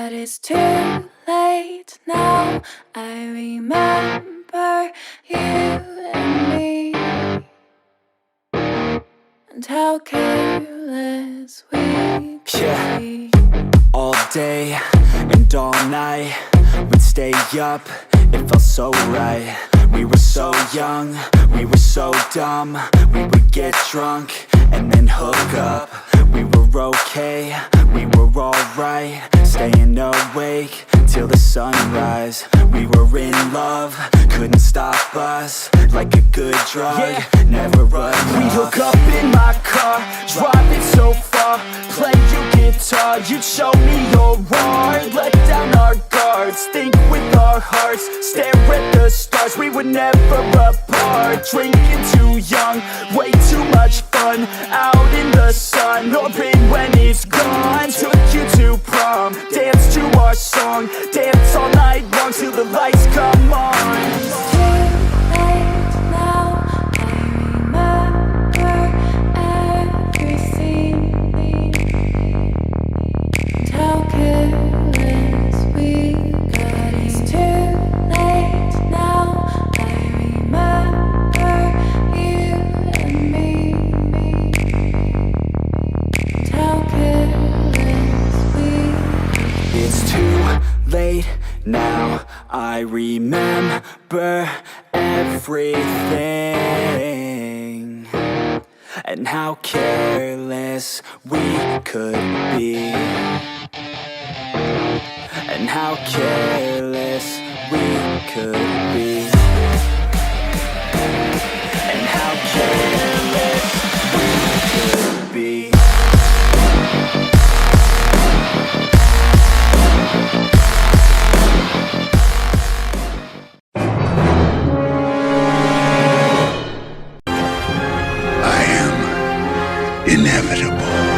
But it's too late now. I remember you and me, and how careless we could be. All day and all night, we'd stay up, it felt so right. We were so young, we were so dumb. We would get drunk and then hook up. We were okay, we were alright, staying awake till the sunrise. We were in love, couldn't stop us, like a good drug, never enough. We hook up in my car, driving so far, play your guitar, you'd show me your art. Let down our guards, think with our hearts, stare at the stars, we were never apart. Drinking too young, way too much fun, out in the sun, open when it's gone. Took you to prom, dance to our song, dance all night long till the lights come on. It's too late now. I remember everything, and how careless we got. It's too late now. I remember you and me, and how careless we got. It's too late now, I remember everything, and how careless we could be, and how careless we could be, and how careless we could be. Inevitable.